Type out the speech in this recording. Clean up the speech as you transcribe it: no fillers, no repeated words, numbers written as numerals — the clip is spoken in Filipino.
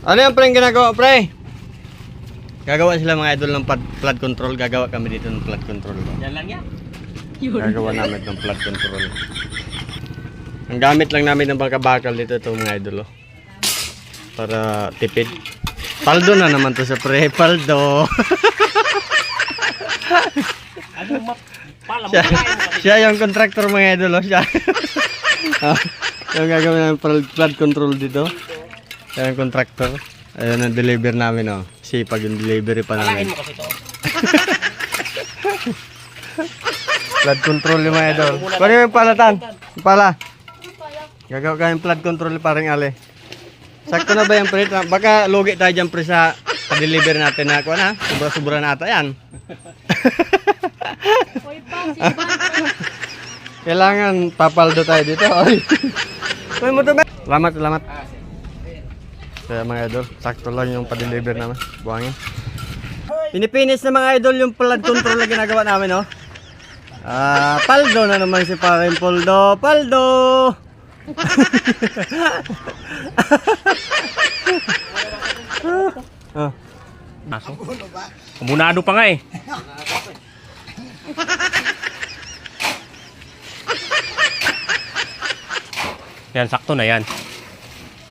Ano yung pre ginagawa, pre? Gagawa sila mga idol ng flood control. Gagawa kami dito ng flood control. Yan lang yan. Gagawa namin ng flood control. Ang gamit lang namin ng bakal dito ito mga idol. Para tipid. Paldo na naman to sa pre. Paldo. Siya yung contractor mga idol. Siya. Yung gagawin ng flood control dito. Siya yung contractor. Ayun ang deliver namin, oh. Sipag yung delivery pa namin. Mo kasi to. Flood control yung mga idol. Kunin mo yung palatan. Yung pala. Gagawa ka yung flood control parang ale. Sakto na ba yung pre? Baka lugi tayo dyan pre sa deliver natin na kuha na. Sobra-sobra na ata yan. Kailangan papaldo tayo dito. Kunin mo to ba? Salamat, salamat. Kaya mga idol, sakto lang yung pa-deliver namin. Buhangin. Pinipinis na mga idol yung flood control na ginagawa namin, oh. Paldo na naman si Parin Poldo. Paldo! Aso? Kumunado pa nga eh. Yan, sakto na yan.